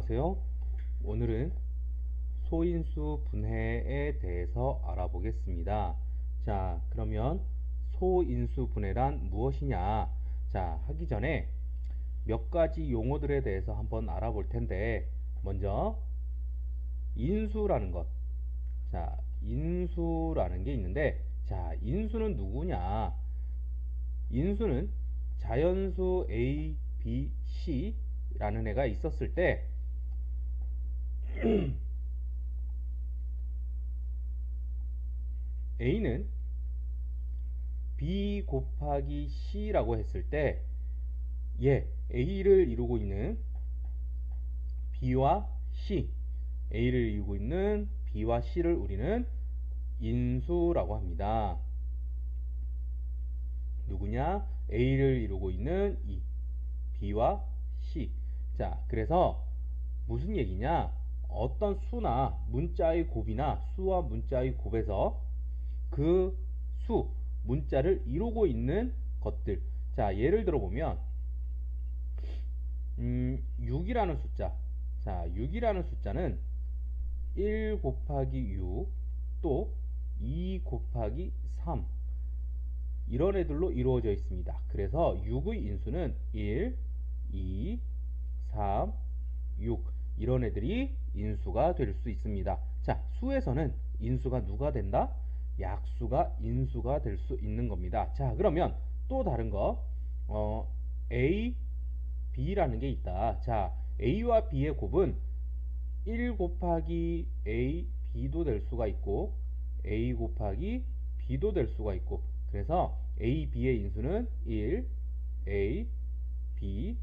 안녕하세요. 오늘은 소인수 분해에 대해서 알아보겠습니다. 자, 그러면 소인수 분해란 무엇이냐? 자, 하기 전에 몇 가지 용어들에 대해서 한번 알아볼 텐데, 먼저 인수라는 것. 자, 인수라는 게 있는데, 자, 인수는 누구냐? 인수는 자연수 A, B, C라는 애가 있었을 때 A는 B 곱하기 C라고 했을 때 A를 이루고 있는 B와 C, A를 이루고 있는 B와 C를 우리는 인수라고 합니다. 누구냐? A를 이루고 있는 이 B와 C. 자, 그래서 무슨 얘기냐? 어떤 수나 문자의 곱이나 수와 문자의 곱에서 그 수, 문자를 이루고 있는 것들. 자, 예를 들어 보면 6이라는 숫자. 자, 6이라는 숫자는 1 곱하기 6, 또 2 곱하기 3, 이런 애들로 이루어져 있습니다. 그래서 6의 인수는 1, 2, 3, 6, 이런 애들이 인수가 될 수 있습니다. 자, 수에서는 인수가 누가 된다? 약수가 인수가 될 수 있는 겁니다. 자, 그러면 또 다른 거, A, B라는 게 있다. 자, A와 B의 곱은 1 곱하기 A, B도 될 수가 있고, A 곱하기 B도 될 수가 있고, 그래서 A, B의 인수는 1, A, B,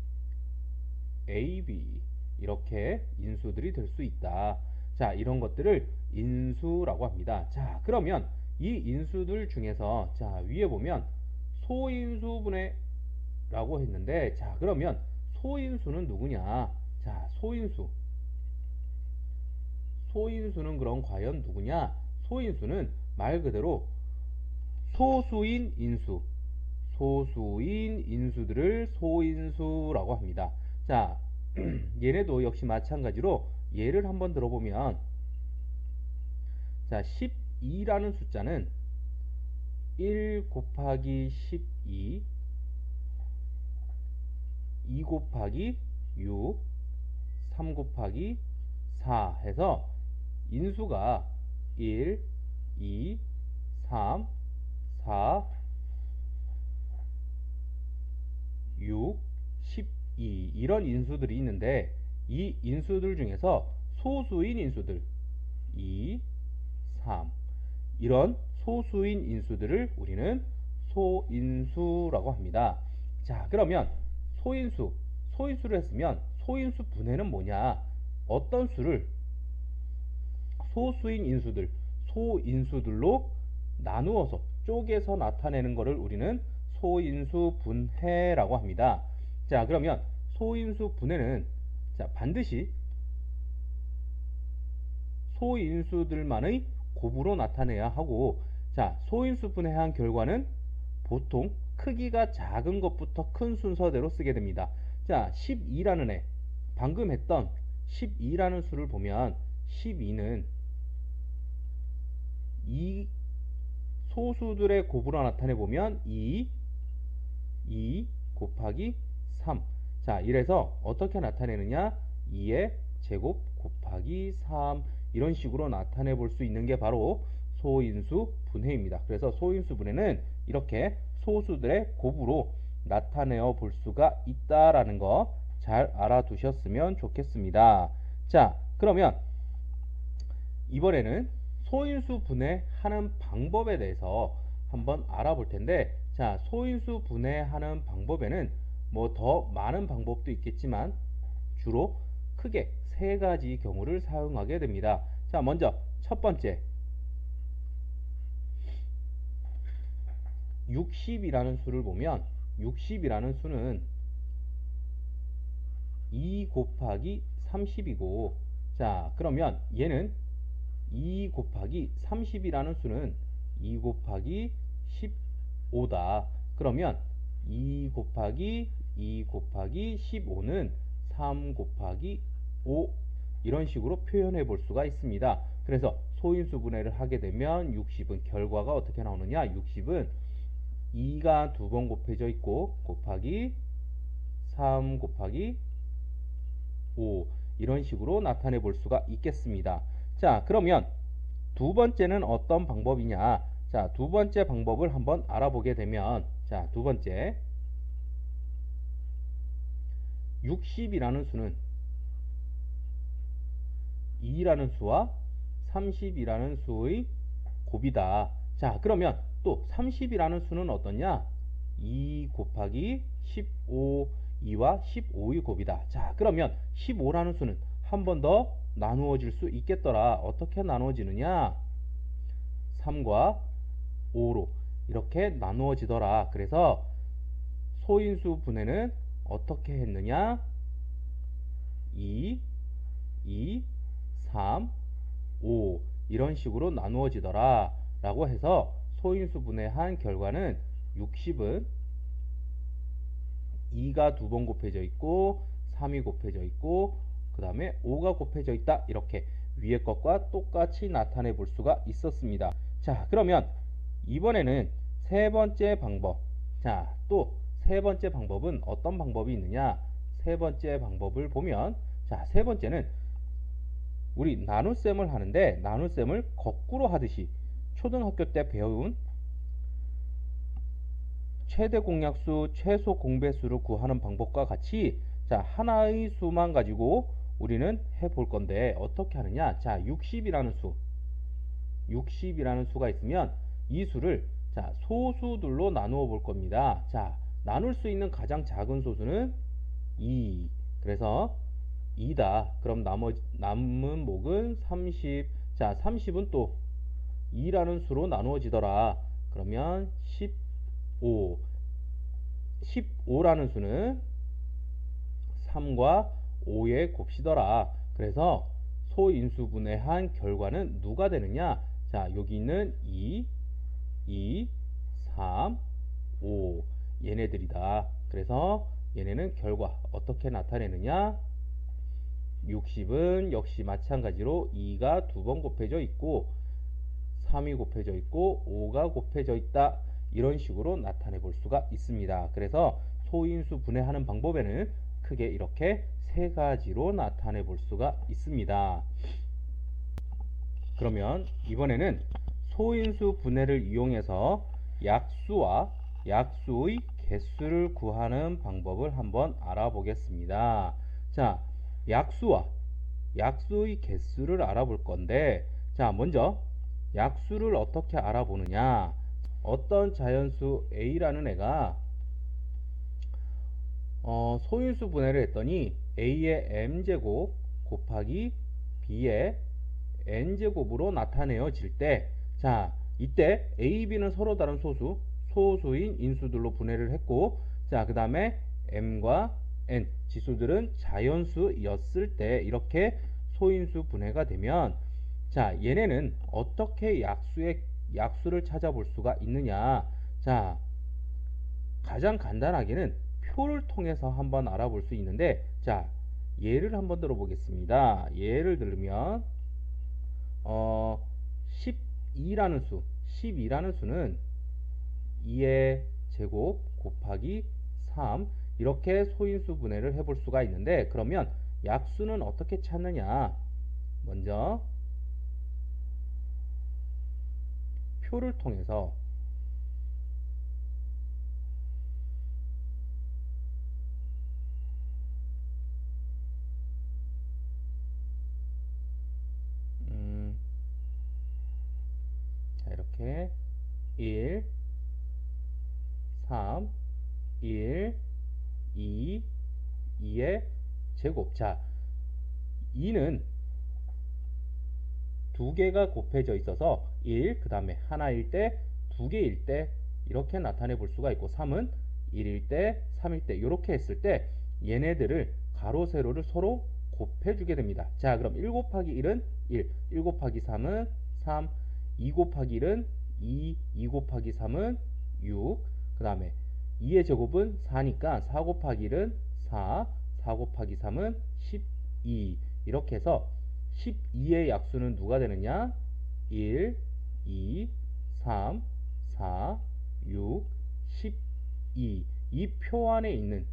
A, B, 이렇게 인수들이 될 수 있다. 자, 이런 것들을 인수라고 합니다. 자, 그러면 이 인수들 중에서 자, 위에 보면 소인수분해라고 했는데, 자, 그러면 소인수는 누구냐? 자, 소인수는 그럼 과연 누구냐? 소인수는 말 그대로 소수인 인수들을 소인수라고 합니다. 자, 얘네도 역시 마찬가지로 예를 한번 들어보면, 자, 12라는 숫자는 1 곱하기 12, 2 곱하기 6, 3 곱하기 4 해서 인수가 1, 2, 3, 4, 6, 12, 이런 인수들이 있는데, 이 인수들 중에서 소수인 인수들 2, 3, 이런 소수인 인수들을 우리는 소인수라고 합니다. 자, 그러면 소인수를 했으면 소인수 분해는 뭐냐? 어떤 수를 소인수들로 나누어서 쪼개서 나타내는 것을 우리는 소인수 분해라고 합니다. 자, 그러면 소인수 분해는 자, 반드시 소인수들만의 곱으로 나타내야 하고, 자, 소인수 분해한 결과는 보통 크기가 작은 것부터 큰 순서대로 쓰게 됩니다. 자, 12라는 애, 방금 했던 12라는 수를 보면 12는 이 소수들의 곱으로 나타내 보면 2 곱하기 3. 자, 이래서 어떻게 나타내느냐? 2의 제곱 곱하기 3, 이런 식으로 나타내 볼 수 있는 게 바로 소인수 분해입니다. 그래서 소인수 분해는 이렇게 소수들의 곱으로 나타내어 볼 수가 있다라는 거 잘 알아두셨으면 좋겠습니다. 자, 그러면 이번에는 소인수 분해하는 방법에 대해서 한번 알아볼 텐데, 자, 소인수 분해하는 방법에는 뭐 더 많은 방법도 있겠지만 주로 크게 세 가지 경우를 사용하게 됩니다. 자, 먼저 첫 번째, 60이라는 수를 보면 60이라는 수는 2 곱하기 30이고, 자, 그러면 얘는 2 곱하기 30이라는 수는 2 곱하기 15다. 그러면 2 곱하기 2 곱하기 15는 3 곱하기 15 이런 식으로 표현해 볼 수가 있습니다. 그래서 소인수 분해를 하게 되면 60은 결과가 어떻게 나오느냐? 60은 2가 두 번 곱해져 있고 곱하기 3 곱하기 5 이런 식으로 나타내 볼 수가 있겠습니다. 자, 그러면 두 번째는 어떤 방법이냐? 자, 두 번째 방법을 한번 알아보게 되면, 자, 두 번째 60이라는 수는 2라는 수와 30이라는 수의 곱이다. 자, 그러면 또 30이라는 수는 어떠냐? 2 곱하기 15, 2와 15의 곱이다. 자, 그러면 15라는 수는 한 번 더 나누어질 수 있겠더라. 어떻게 나누어지느냐? 3과 5로 이렇게 나누어지더라. 그래서 소인수 분해는 어떻게 했느냐? 2, 2, 3, 5 이런 식으로 나누어지더라 라고 해서 소인수 분해한 결과는 60은 2가 두 번 곱해져 있고 3이 곱해져 있고 그 다음에 5가 곱해져 있다. 이렇게 위에 것과 똑같이 나타내 볼 수가 있었습니다. 자, 그러면 이번에는 세 번째 방법. 자, 또 세 번째 방법은 어떤 방법이 있느냐? 세 번째 방법을 보면, 자, 세 번째는 우리 나눗셈을 하는데 나눗셈을 거꾸로 하듯이 초등학교 때 배운 최대 공약수, 최소 공배수를 구하는 방법과 같이, 자, 하나의 수만 가지고 우리는 해볼 건데 어떻게 하느냐? 자, 60이라는 수가 있으면 이 수를, 자, 소수들로 나누어 볼 겁니다. 자, 나눌 수 있는 가장 작은 소수는 2. 그래서 2다. 그럼 남은 목은 30. 자, 30은 또 2라는 수로 나누어지더라. 그러면 15. 15라는 수는 3과 5의 곱이더라. 그래서 소인수분해한 결과는 누가 되느냐? 자, 여기 있는 2, 3, 5 얘네들이다. 그래서 얘네는 결과 어떻게 나타내느냐? 60은 역시 마찬가지로 2가 두 번 곱해져 있고 3이 곱해져 있고 5가 곱해져 있다. 이런 식으로 나타내 볼 수가 있습니다. 그래서 소인수 분해하는 방법에는 크게 이렇게 세 가지로 나타내 볼 수가 있습니다. 그러면 이번에는 소인수 분해를 이용해서 약수와 약수의 개수를 구하는 방법을 한번 알아보겠습니다. 자, 약수와 약수의 개수를 알아볼 건데, 자, 먼저 약수를 어떻게 알아보느냐? 어떤 자연수 A라는 애가 소인수 분해를 했더니 A의 m제곱 곱하기 B의 n제곱으로 나타내어질 때, 자, 이때 A, B는 서로 다른 소수인 인수들로 분해를 했고, 자, 그 다음에 m과 n 지수들은 자연수였을 때 이렇게 소인수 분해가 되면, 자, 얘네는 어떻게 약수를 찾아볼 수가 있느냐? 자, 가장 간단하게는 표를 통해서 한번 알아볼 수 있는데, 자, 예를 한번 들어보겠습니다. 예를 들면 12라는 수는 2의 제곱 곱하기 3 이렇게 소인수 분해를 해볼 수가 있는데, 그러면 약수는 어떻게 찾느냐? 먼저 표를 통해서 자, 이렇게 1, 3, 1, 2, 2의 제곱. 자, 2는 두 개가 곱해져 있어서 1, 그 다음에 하나일 때, 두 개일 때 이렇게 나타내 볼 수가 있고, 3은 1일 때, 3일 때 이렇게 했을 때 얘네들을 가로 세로를 서로 곱해주게 됩니다. 자, 그럼 1 곱하기 1은 1, 1 곱하기 3은 3, 2 곱하기 1은 2, 2 곱하기 3은 6, 그 다음에 2의 제곱은 4니까 4 곱하기 1은 4, 4 곱하기 3은 12 이렇게 해서 12의 약수는 누가 되느냐? 1, 2, 3, 4, 6, 12. 이 표 안에 있는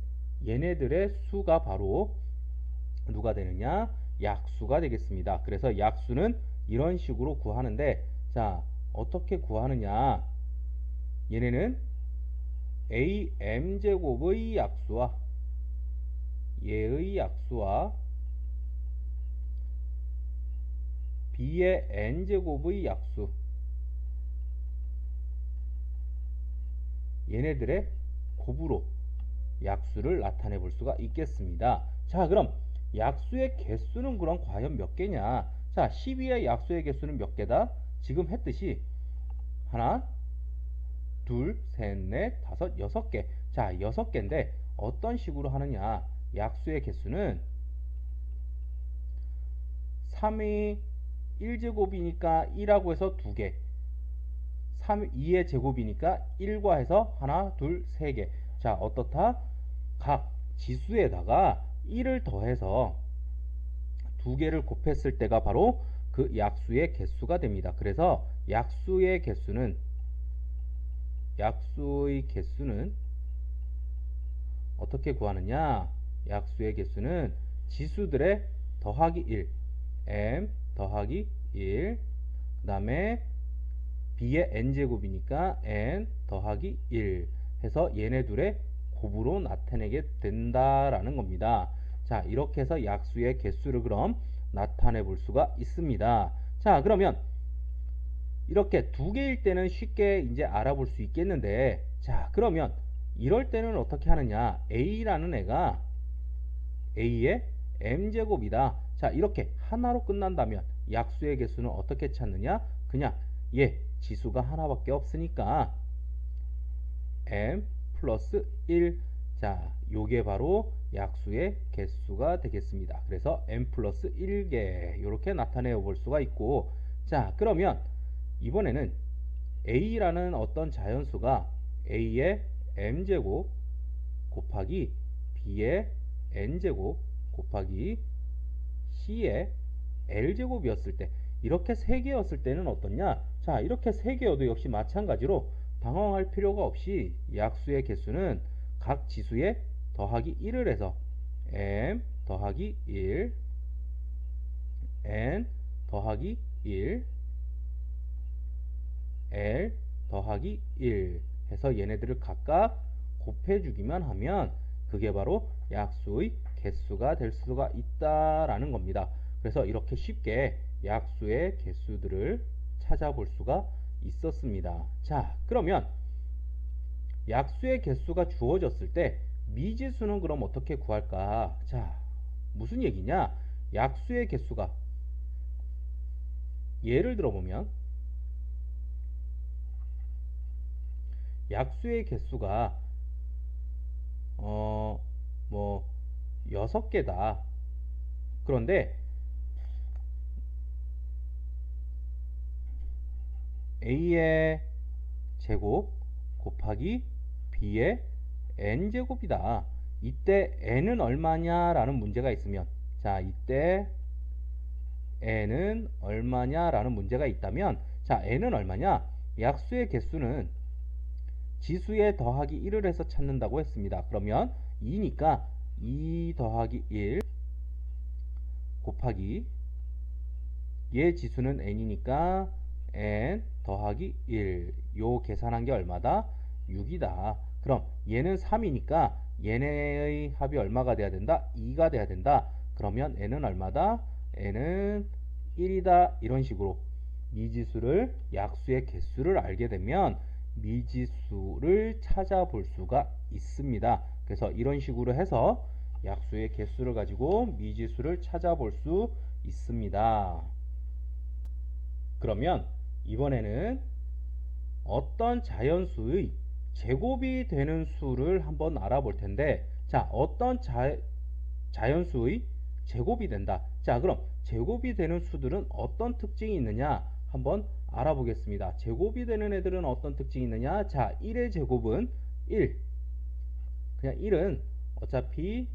얘네들의 수가 바로 누가 되느냐? 약수가 되겠습니다. 그래서 약수는 이런 식으로 구하는데, 자, 어떻게 구하느냐? 얘네는 am제곱의 약수와 얘의 약수와 b의 n제곱의 약수, 얘네들의 곱으로 약수를 나타내 볼 수가 있겠습니다. 자, 그럼 약수의 개수는 그럼 과연 몇 개냐? 자, 12의 약수의 개수는 몇 개다? 지금 했듯이 하나, 둘, 셋, 넷, 다섯, 여섯 개. 자, 여섯 개인데 어떤 식으로 하느냐? 약수의 개수는 3의 1제곱이니까 1하고 해서 2개, 2의 제곱이니까 1과 해서 하나, 둘, 세 개. 자, 어떻다? 각 지수에다가 1을 더해서 2개를 곱했을 때가 바로 그 약수의 개수가 됩니다. 그래서 약수의 개수는 어떻게 구하느냐? 약수의 개수는 지수들의 더하기 1, m 더하기 1, 그 다음에 b의 n제곱이니까 n 더하기 1 해서 얘네 둘의 곱으로 나타내게 된다라는 겁니다. 자, 이렇게 해서 약수의 개수를 그럼 나타내 볼 수가 있습니다. 자, 그러면 이렇게 두 개일 때는 쉽게 이제 알아볼 수 있겠는데, 자, 그러면 이럴 때는 어떻게 하느냐? a라는 애가 a의 m제곱이다. 자, 이렇게 하나로 끝난다면 약수의 개수는 어떻게 찾느냐? 그냥 얘 지수가 하나밖에 없으니까 m 플러스 1. 자, 요게 바로 약수의 개수가 되겠습니다. 그래서 m 플러스 1개 이렇게 나타내 볼 수가 있고, 자, 그러면 이번에는 a라는 어떤 자연수가 a의 m제곱 곱하기 b의 n제곱 곱하기 c의 l제곱이었을 때, 이렇게 세 개였을 때는 어떻냐? 자, 이렇게 세 개여도 역시 마찬가지로 당황할 필요가 없이 약수의 개수는 각 지수에 더하기 1을 해서 m 더하기 1, n 더하기 1, l 더하기 1 해서 얘네들을 각각 곱해주기만 하면 그게 바로 약수의 개수가 될 수가 있다라는 겁니다. 그래서 이렇게 쉽게 약수의 개수들을 찾아볼 수가 있었습니다. 자, 그러면 약수의 개수가 주어졌을 때 미지수는 그럼 어떻게 구할까? 자, 무슨 얘기냐? 약수의 개수가 예를 들어보면 약수의 개수가 뭐 6개다. 그런데 a의 제곱 곱하기 b의 n제곱이다. 이때 n은 얼마냐 라는 문제가 있으면, 자, 이때 n은 얼마냐 라는 문제가 있다면, 자, n은 얼마냐? 약수의 개수는 지수에 더하기 1을 해서 찾는다고 했습니다. 그러면 2니까 2 더하기 1 곱하기 얘 지수는 n이니까 n 더하기 1. 요 계산한 게 얼마다? 6이다. 그럼 얘는 3이니까 얘네의 합이 얼마가 돼야 된다? 2가 돼야 된다. 그러면 n은 얼마다? n은 1이다. 이런 식으로 미지수를, 약수의 개수를 알게 되면 미지수를 찾아볼 수가 있습니다. 그래서 이런 식으로 해서 약수의 개수를 가지고 미지수를 찾아볼 수 있습니다. 그러면 이번에는 어떤 자연수의 제곱이 되는 수를 한번 알아볼 텐데, 자, 어떤 자연수의 제곱이 된다. 자, 그럼 제곱이 되는 수들은 어떤 특징이 있느냐 한번 알아보겠습니다. 제곱이 되는 애들은 어떤 특징이 있느냐? 자, 1의 제곱은 1. 그냥 1은 어차피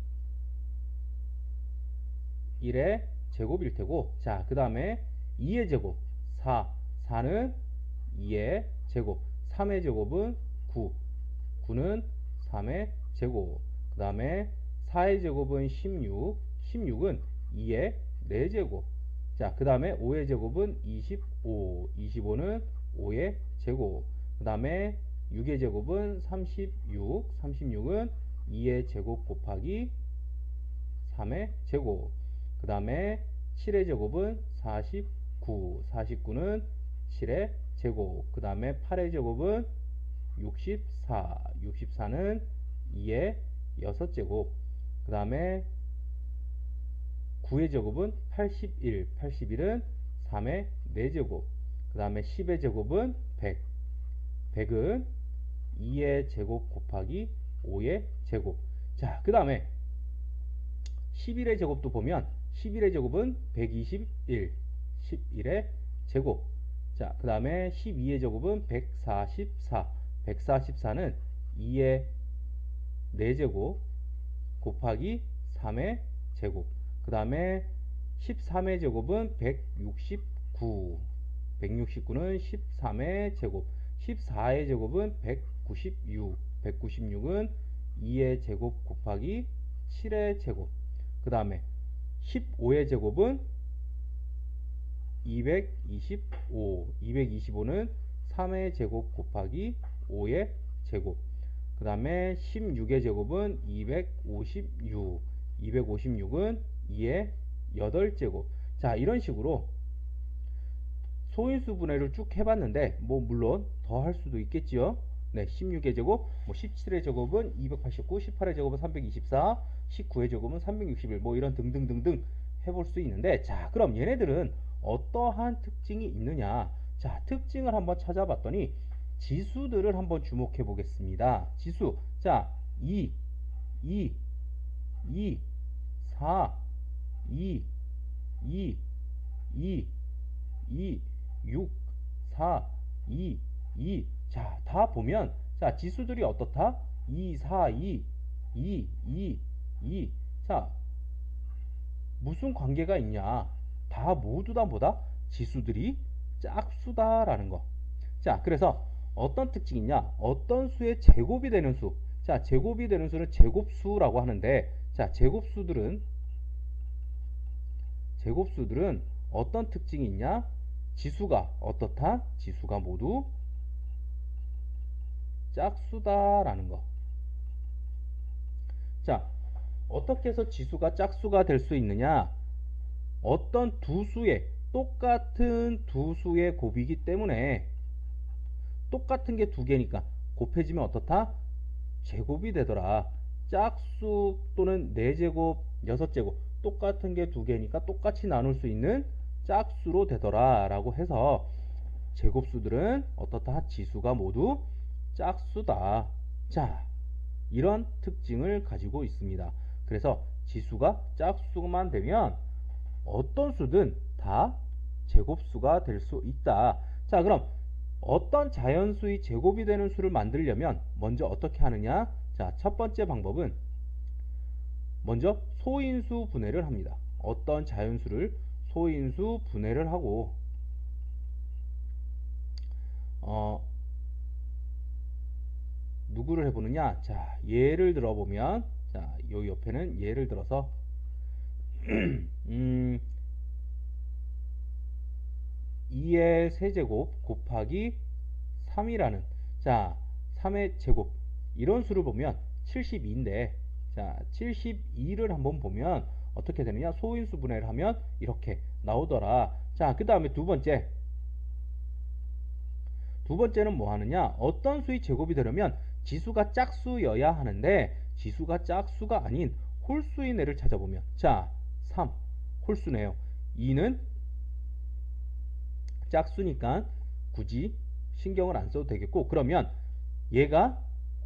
1의 제곱일 테고, 자, 그 다음에 2의 제곱 4, 4는 2의 제곱, 3의 제곱은 9, 9는 3의 제곱, 그 다음에 4의 제곱은 16, 16은 2의 4제곱, 자, 그 다음에 5의 제곱은 25, 25는 5의 제곱, 그 다음에 6의 제곱은 36, 36은 2의 제곱 곱하기 3의 제곱, 그 다음에 7의 제곱은 49, 49는 7의 제곱, 그 다음에 8의 제곱은 64, 64는 2의 6제곱, 그 다음에 9의 제곱은 81, 81은 3의 4제곱, 그 다음에 10의 제곱은 100, 100은 2의 제곱 곱하기 5의 제곱. 자, 그 다음에 11의 제곱도 보면 11의 제곱은 121, 11의 제곱. 자, 그 다음에 12의 제곱은 144, 144는 2의 4제곱 곱하기 3의 제곱. 그 다음에 13의 제곱은 169, 169는 13의 제곱, 14의 제곱은 196, 196은 2의 제곱 곱하기 7의 제곱. 그 다음에 15의 제곱은 225, 225는 3의 제곱 곱하기 5의 제곱. 그 다음에 16의 제곱은 256, 256은 2의 8제곱. 자, 이런 식으로 소인수 분해를 쭉 해봤는데, 뭐 물론 더 할 수도 있겠지요. 네, 16의 제곱, 뭐 17의 제곱은 289, 18의 제곱은 324, 19의 제곱은 361, 뭐 이런 등등등등 해볼 수 있는데, 자, 그럼 얘네들은 어떠한 특징이 있느냐? 자, 특징을 한번 찾아봤더니 지수들을 한번 주목해 보겠습니다. 지수, 자, 2, 4, 2, 6, 4, 2. 자, 다 보면, 자, 지수들이 어떻다? 2, 4, 2. 자, 무슨 관계가 있냐? 다 모두 다 뭐다? 지수들이 짝수다라는 거. 자, 그래서 어떤 특징이 있냐? 어떤 수의 제곱이 되는 수. 자, 제곱이 되는 수는 제곱수라고 하는데, 자, 제곱수들은 어떤 특징이 있냐? 지수가 어떻다? 지수가 모두 짝수다라는 거. 자, 어떻게 해서 지수가 짝수가 될 수 있느냐? 어떤 두 수의, 똑같은 두 수의 곱이기 때문에, 똑같은 게 두 개니까 곱해지면 어떻다? 제곱이 되더라. 짝수 또는 4제곱, 6제곱, 똑같은 게 두 개니까 똑같이 나눌 수 있는 짝수로 되더라 라고 해서 제곱수들은 어떻다? 지수가 모두 짝수다. 자, 이런 특징을 가지고 있습니다. 그래서 지수가 짝수만 되면 어떤 수든 다 제곱수가 될 수 있다. 자, 그럼 어떤 자연수의 제곱이 되는 수를 만들려면 먼저 어떻게 하느냐? 자, 첫 번째 방법은 먼저 소인수 분해를 합니다. 어떤 자연수를 소인수 분해를 하고 누구를 해보느냐? 자, 예를 들어보면, 자, 요 옆에는 예를 들어서 2의 세제곱 곱하기 3이라는, 자, 3의 제곱, 이런 수를 보면 72인데, 자, 72를 한번 보면 어떻게 되느냐? 소인수 분해를 하면 이렇게 나오더라. 자, 그 다음에 두 번째는 뭐 하느냐? 어떤 수의 제곱이 되려면 지수가 짝수여야 하는데, 지수가 짝수가 아닌 홀수인 애를 찾아보면, 자, 3 홀수네요. 2는 짝수니까 굳이 신경을 안 써도 되겠고, 그러면 얘가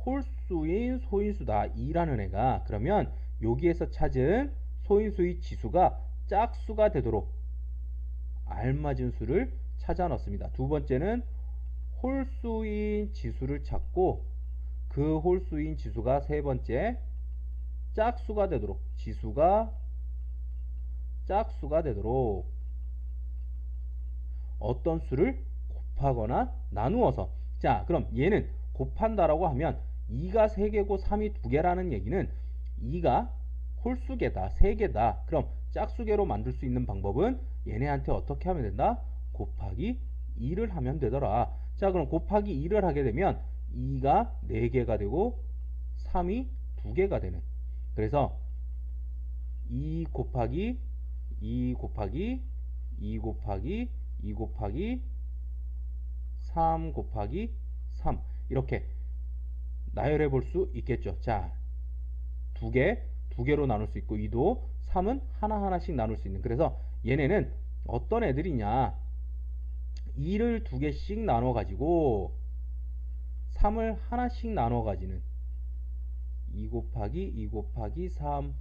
홀수인 소인수다, 2라는 애가. 그러면 여기에서 찾은 소인수의 지수가 짝수가 되도록 알맞은 수를 찾아 넣습니다. 두 번째는 홀수인 지수를 찾고, 그 홀수인 지수가 세 번째 짝수가 되도록, 지수가 짝수가 되도록 어떤 수를 곱하거나 나누어서, 자 그럼 얘는 곱한다라고 하면 2가 3개고 3이 2개라는 얘기는 2가 홀수계다, 3개다. 그럼 짝수계로 만들 수 있는 방법은 얘네한테 어떻게 하면 된다? 곱하기 2를 하면 되더라. 자 그럼 곱하기 2를 하게 되면 2가 4개가 되고 3이 2개가 되는, 그래서 2 곱하기 2 곱하기 2 곱하기 2 곱하기 3 곱하기 3 이렇게 나열해 볼 수 있겠죠. 자, 2개로 나눌 수 있고 2도 3은 하나하나씩 나눌 수 있는, 그래서 얘네는 어떤 애들이냐, 2를 2개씩 나눠 가지고 3을 하나씩 나눠 가지는 2 곱하기 2 곱하기 3.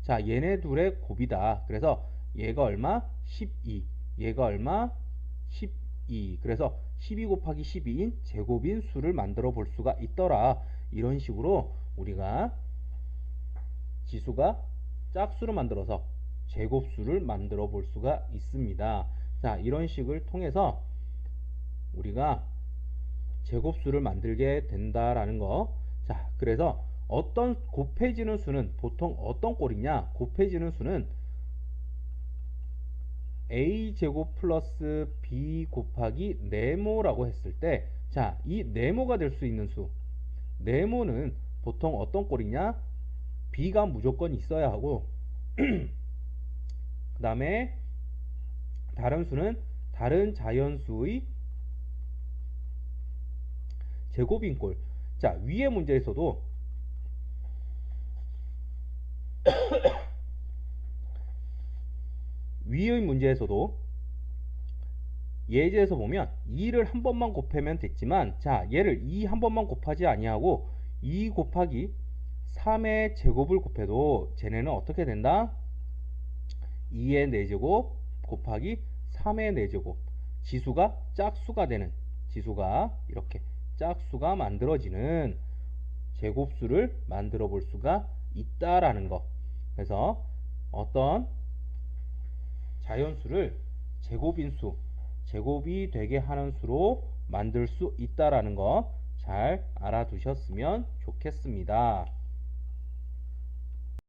자, 얘네 둘의 곱이다. 그래서 얘가 얼마? 12. 얘가 얼마? 12. 그래서 12 곱하기 12인 제곱인 수를 만들어 볼 수가 있더라. 이런 식으로 우리가 지수가 짝수를 만들어서 제곱수를 만들어 볼 수가 있습니다. 자, 이런 식을 통해서 우리가 제곱수를 만들게 된다라는 거. 자, 그래서 어떤 곱해지는 수는 보통 어떤 꼴이냐? 곱해지는 수는 a제곱 플러스 b 곱하기 네모라고 했을 때, 자, 이 네모가 될 수 있는 수, 네모는 보통 어떤 꼴이냐? b가 무조건 있어야 하고 그 다음에 다른 수는 다른 자연수의 제곱인 꼴. 자, 위의 문제에서도 위의 문제에서도 예제에서 보면 2를 한 번만 곱하면 됐지만, 자 얘를 2 한 번만 곱하지 아니하고 2 곱하기 3의 제곱을 곱해도 쟤네는 어떻게 된다? 2의 4제곱 곱하기 3의 4제곱, 지수가 짝수가 되는, 지수가 이렇게 짝수가 만들어지는 제곱수를 만들어 볼 수가 있다라는 거. 그래서 어떤 자연수를 제곱인수, 제곱이 되게 하는 수로 만들 수 있다라는 거 잘 알아두셨으면 좋겠습니다.